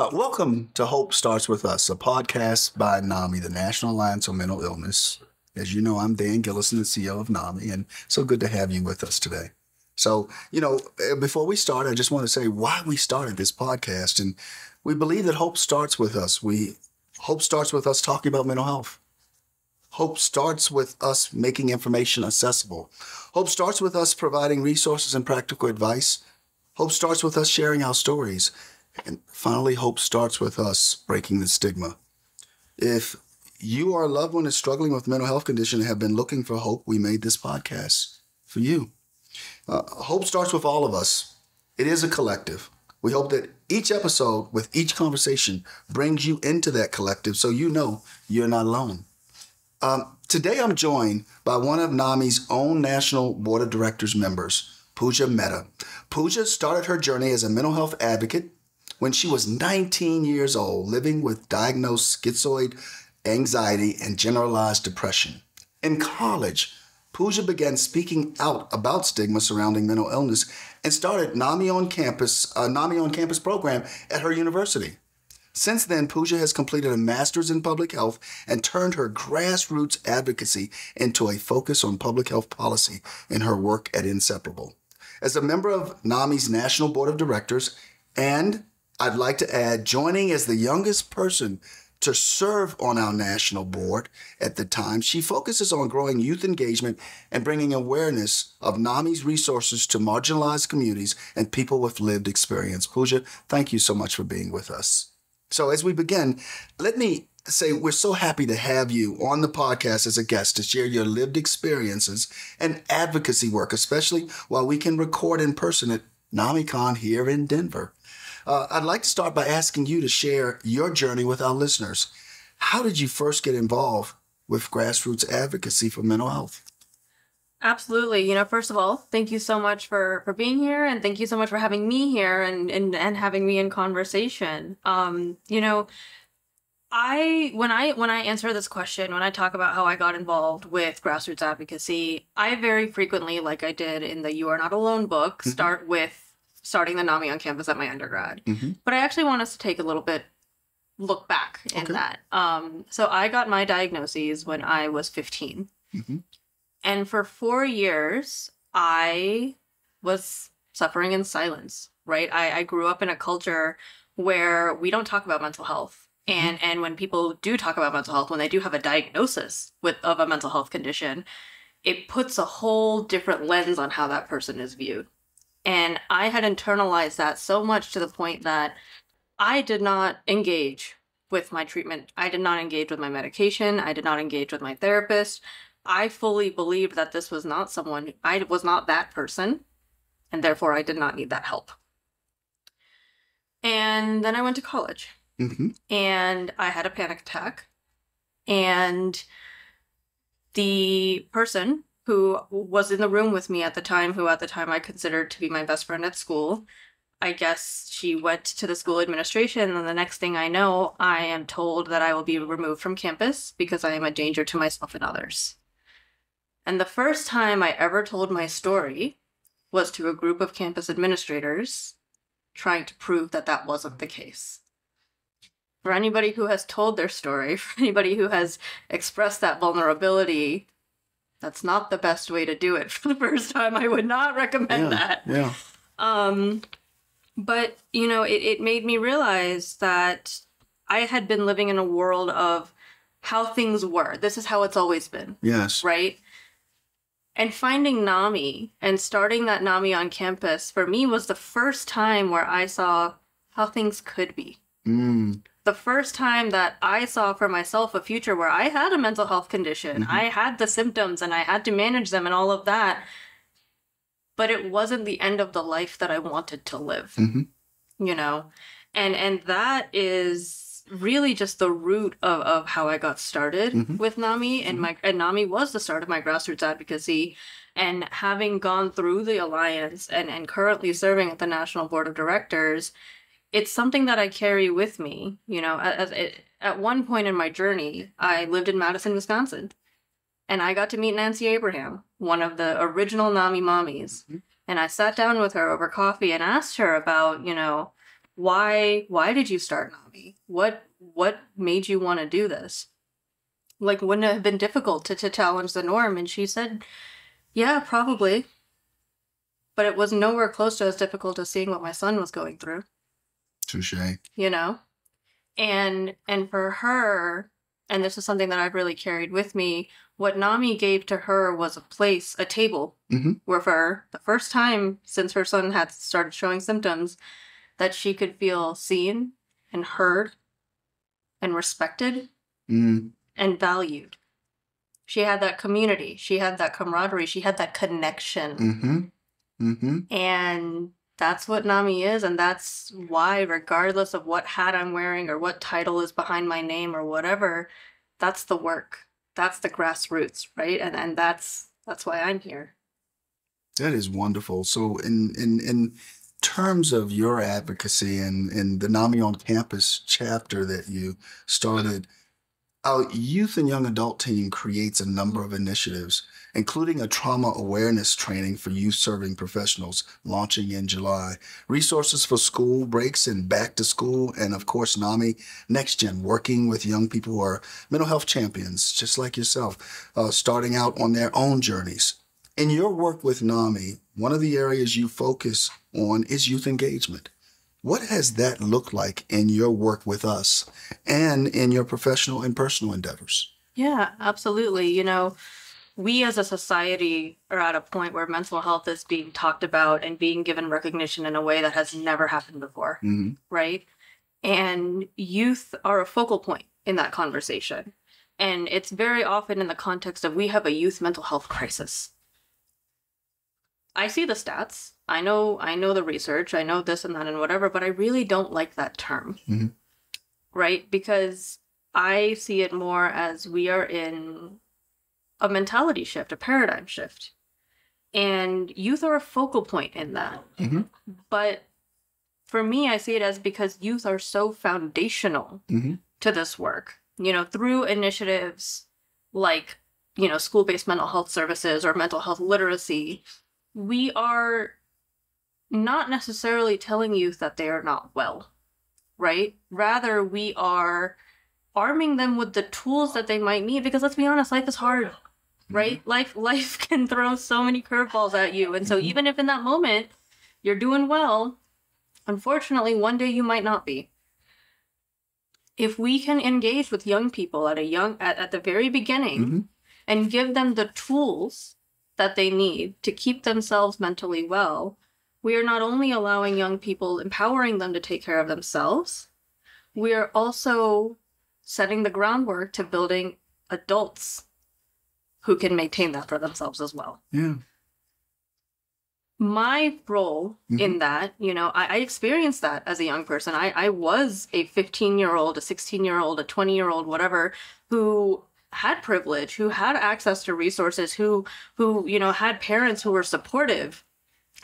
Welcome to Hope Starts With Us, a podcast by NAMI, the National Alliance on Mental Illness. As you know, I'm Dan Gillison, the CEO of NAMI, and so good to have you with us today. So, before we start, I just want to say why we started this podcast. And we believe that hope starts with us. Hope starts with us talking about mental health. Hope starts with us making information accessible. Hope starts with us providing resources and practical advice. Hope starts with us sharing our stories. And finally, hope starts with us breaking the stigma. If you or a loved one is struggling with a mental health condition and have been looking for hope, we made this podcast for you. Hope starts with all of us. It is a collective. We hope that each episode with each conversation brings you into that collective so you know you're not alone. Today, I'm joined by one of NAMI's own National Board of Directors members, Pooja Mehta. Pooja started her journey as a mental health advocate when she was 19 years old, living with diagnosed schizoid anxiety and generalized depression. In college, Pooja began speaking out about stigma surrounding mental illness and started NAMI on Campus program at her university. Since then, Pooja has completed a master's in public health and turned her grassroots advocacy into a focus on public health policy in her work at Inseparable. As a member of NAMI's National Board of Directors, and I'd like to add, joining as the youngest person to serve on our national board at the time, she focuses on growing youth engagement and bringing awareness of NAMI's resources to marginalized communities and people with lived experience. Pooja, thank you so much for being with us. So as we begin, let me say we're so happy to have you on the podcast as a guest to share your lived experiences and advocacy work, especially while we can record in person at NAMICon here in Denver. I'd like to start by asking you to share your journey with our listeners. How did you first get involved with grassroots advocacy for mental health? Absolutely. First of all, thank you so much for being here, and thank you so much for having me here and having me in conversation. When I answer this question, when I talk about how I got involved with grassroots advocacy, I very frequently, like I did in the You Are Not Alone book, start with starting the NAMI on campus at my undergrad. But I actually want us to take a little bit look back in that. So I got my diagnoses when I was 15. And for 4 years, I was suffering in silence, right? I grew up in a culture where we don't talk about mental health. And when people do talk about mental health, when they do have a diagnosis of a mental health condition, it puts a whole different lens on how that person is viewed. And I had internalized that so much to the point that I did not engage with my treatment. I did not engage with my medication. I did not engage with my therapist. I fully believed that this was not I was not that person, and therefore I did not need that help. And then I went to college, and I had a panic attack, and the person who was in the room with me at the time, who at the time I considered to be my best friend at school, I guess she went to the school administration, and the next thing I know, I am told that I will be removed from campus because I am a danger to myself and others. And the first time I ever told my story was to a group of campus administrators trying to prove that that wasn't the case. For anybody who has told their story, for anybody who has expressed that vulnerability, that's not the best way to do it for the first time. I would not recommend that. Yeah. But, it made me realize that I had been living in a world of how things were. This is how it's always been. Yes. Right? And finding NAMI and starting that NAMI on campus for me was the first time where I saw how things could be. The first time that I saw for myself a future where I had a mental health condition. I had the symptoms and I had to manage them and all of that. But it wasn't the end of the life that I wanted to live. And that is really just the root of how I got started with NAMI. And NAMI was the start of my grassroots advocacy. And having gone through the Alliance and currently serving at the National Board of Directors, it's something that I carry with me. At one point in my journey, I lived in Madison, Wisconsin, and I got to meet Nancy Abraham, one of the original NAMI mommies. And I sat down with her over coffee and asked her about, why did you start NAMI? What made you want to do this? Like, wouldn't it have been difficult to challenge the norm? And she said, yeah, probably. But it was nowhere close to as difficult as seeing what my son was going through. Touche. You know? And for her, and this is something that I've really carried with me, what NAMI gave to her was a table, where for her, the first time since her son had started showing symptoms, that she could feel seen and heard and respected and valued. She had that community. She had that camaraderie. She had that connection. And that's what NAMI is. And that's why, regardless of what hat I'm wearing or what title is behind my name or whatever, that's the work. That's the grassroots, right? And that's why I'm here. That is wonderful. So in terms of your advocacy and the NAMI on Campus chapter that you started, our youth and young adult team creates a number of initiatives, including a trauma awareness training for youth serving professionals launching in July, resources for school breaks and back to school, and of course, NAMI Next Gen, working with young people who are mental health champions, just like yourself, starting out on their own journeys. In your work with NAMI, one of the areas you focus on is youth engagement. What has that looked like in your work with us and in your professional and personal endeavors? Yeah, absolutely. You know, we as a society are at a point where mental health is being talked about and being given recognition in a way that has never happened before, right? And youth are a focal point in that conversation. And it's very often in the context of, we have a youth mental health crisis. I see the stats. I know the research. I know this and that and whatever, but I really don't like that term, right? Because I see it more as we are in a mentality shift, a paradigm shift. And youth are a focal point in that. But for me, I see it as because youth are so foundational to this work, you know, through initiatives like, you know, school-based mental health services or mental health literacy. We are not necessarily telling youth that they are not well, right? Rather, we are arming them with the tools that they might need, because let's be honest, life is hard, right? Life can throw so many curveballs at you. And so even if in that moment you're doing well, unfortunately, one day you might not be. If we can engage with young people at the very beginning and give them the tools that they need to keep themselves mentally well, we are not only allowing young people, empowering them to take care of themselves, we are also setting the groundwork to building adults who can maintain that for themselves as well. Yeah. My role in that, you know, I experienced that as a young person. I was a 15-year-old, a 16-year-old, a 20-year-old, whatever, who had privilege, who had access to resources, who you know, had parents who were supportive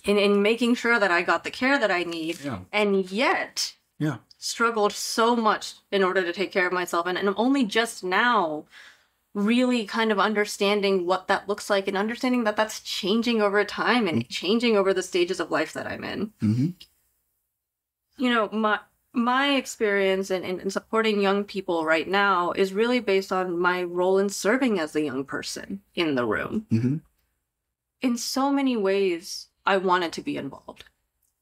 in making sure that I got the care that I need, and yet struggled so much in order to take care of myself. And I'm only just now really kind of understanding what that looks like, and understanding that that's changing over time and changing over the stages of life that I'm in. You know, my experience in supporting young people right now is really based on my role in serving as the young person in the room. In so many ways, I wanted to be involved.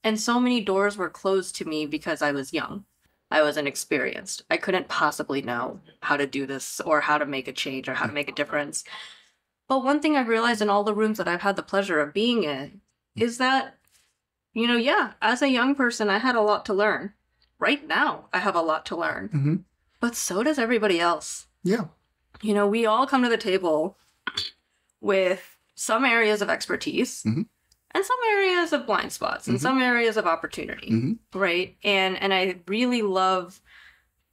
And so many doors were closed to me because I was young. I was inexperienced. I couldn't possibly know how to do this or how to make a change or how to make a difference. But one thing I've realized in all the rooms that I've had the pleasure of being in is that, you know, yeah, as a young person, I had a lot to learn. Right now, I have a lot to learn. But so does everybody else. Yeah. You know, we all come to the table with some areas of expertise and some areas of blind spots and some areas of opportunity, right? And I really love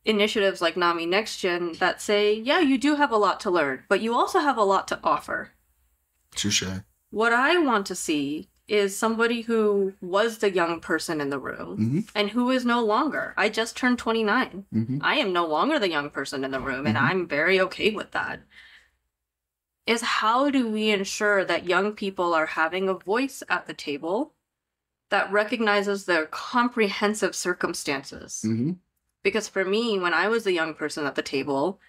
initiatives like NAMI Next Gen that say, yeah, you do have a lot to learn, but you also have a lot to offer. Touche. What I want to see is somebody who was the young person in the room and who is no longer. I just turned 29. I am no longer the young person in the room, and I'm very okay with that. Is how do we ensure that young people are having a voice at the table that recognizes their comprehensive circumstances. Mm-hmm. Because for me, when I was the young person at the table,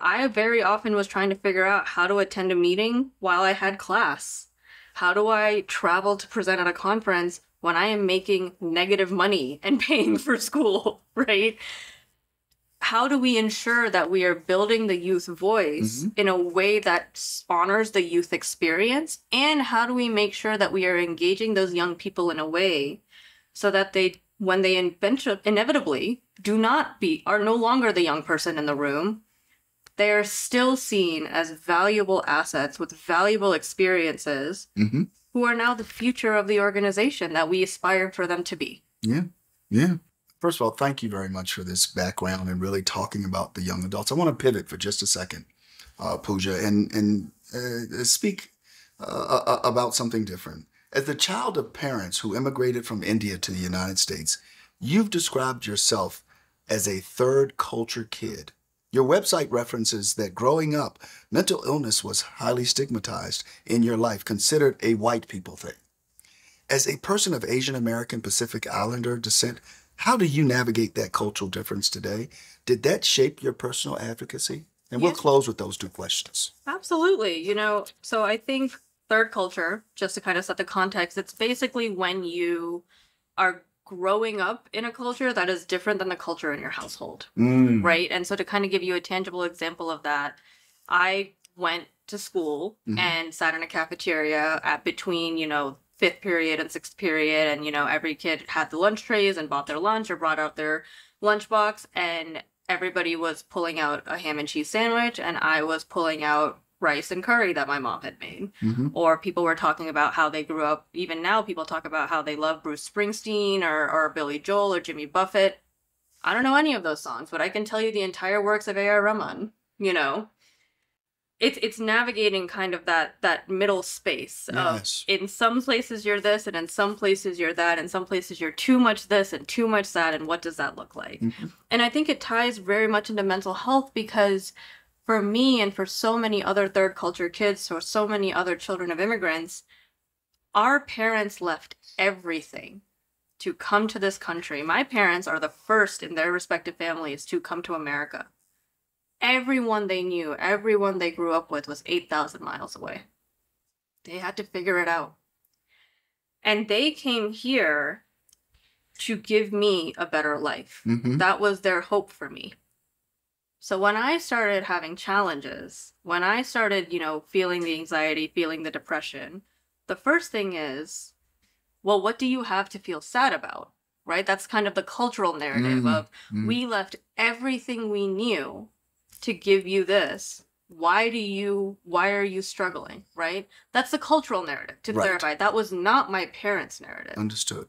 I very often was trying to figure out how to attend a meeting while I had class. How do I travel to present at a conference when I am making negative money and paying for school, right? How do we ensure that we are building the youth voice in a way that honors the youth experience? And how do we make sure that we are engaging those young people in a way so that they, when they inevitably are no longer the young person in the room, they are still seen as valuable assets with valuable experiences who are now the future of the organization that we aspire for them to be. Yeah, yeah. First of all, thank you very much for this background and really talking about the young adults. I want to pivot for just a second, Pooja, and speak about something different. As the child of parents who immigrated from India to the United States, you've described yourself as a third culture kid. Your website references that growing up, mental illness was highly stigmatized in your life, considered a white people thing. As a person of Asian American Pacific Islander descent, how do you navigate that cultural difference today? Did that shape your personal advocacy? And we'll close with those two questions. Absolutely. So I think third culture, just to kind of set the context, it's basically when you are growing up in a culture that is different than the culture in your household, right? And so to kind of give you a tangible example of that, I went to school and sat in a cafeteria at between, fifth period and sixth period. And, every kid had the lunch trays and bought their lunch or brought out their lunchbox. And everybody was pulling out a ham and cheese sandwich. And I was pulling out rice and curry that my mom had made. Or people were talking about how they grew up. Even now, people talk about how they love Bruce Springsteen or Billy Joel or Jimmy Buffett. I don't know any of those songs, but I can tell you the entire works of A.R. Rahman, It's navigating kind of that middle space of in some places you're this and in some places you're that, in some places you're too much this and too much that, and what does that look like? And I think it ties very much into mental health because for me and for so many other third culture kids or so many other children of immigrants, our parents left everything to come to this country. My parents are the first in their respective families to come to America. Everyone they knew, everyone they grew up with was 8,000 miles away. They had to figure it out. And they came here to give me a better life. That was their hope for me. So when I started having challenges, when I started, feeling the anxiety, feeling the depression, the first thing is, well, what do you have to feel sad about? Right? That's kind of the cultural narrative of we left everything we knew to give you this. Why are you struggling, right? That's the cultural narrative, to clarify. That was not my parents' narrative. Understood.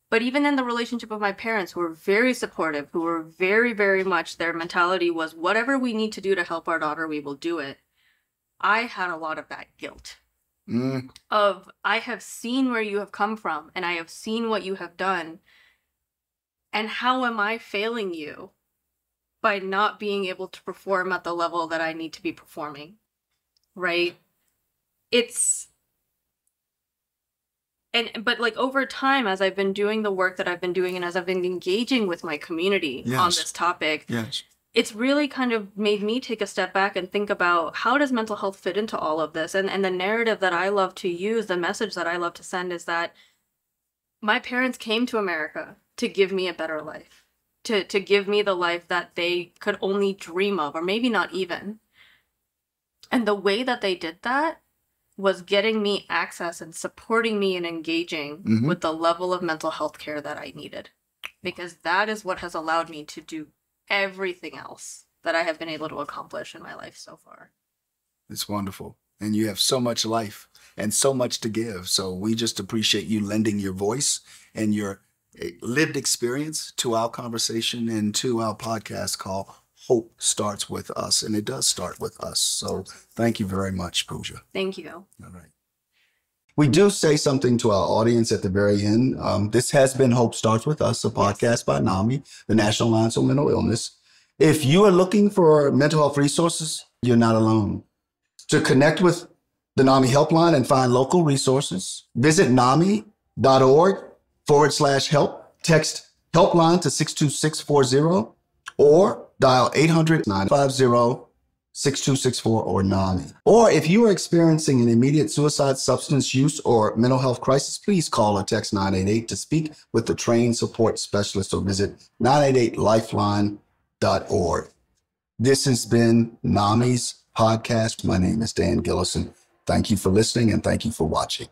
But even in the relationship of my parents, who were very supportive, who were very, very much, their mentality was, whatever we need to do to help our daughter, we will do it. I had a lot of that guilt of, I have seen where you have come from, and I have seen what you have done, and how am I failing you by not being able to perform at the level that I need to be performing, right? But over time, as I've been doing the work that I've been doing and as I've been engaging with my community on this topic, it's really kind of made me take a step back and think about, how does mental health fit into all of this? And the narrative that I love to use, the message that I love to send is that my parents came to America to give me a better life. To give me the life that they could only dream of, or maybe not even. And the way that they did that was getting me access and supporting me and engaging with the level of mental health care that I needed. Because that is what has allowed me to do everything else that I have been able to accomplish in my life so far. It's wonderful. And you have so much life and so much to give. So we just appreciate you lending your voice and your lived experience to our conversation and to our podcast called Hope Starts With Us. And it does start with us. So thank you very much, Pooja. Thank you. All right. We do say something to our audience at the very end. This has been Hope Starts With Us, a podcast by NAMI, the National Alliance on Mental Illness. If you are looking for mental health resources, you're not alone. To connect with the NAMI HelpLine and find local resources, visit NAMI.org /help. Text HelpLine to 62640 or dial 800-950-6264 or NAMI. Or if you are experiencing an immediate suicide, substance use, or mental health crisis, please call or text 988 to speak with the trained support specialist or visit 988lifeline.org. This has been NAMI's podcast. My name is Dan Gillison. Thank you for listening and thank you for watching.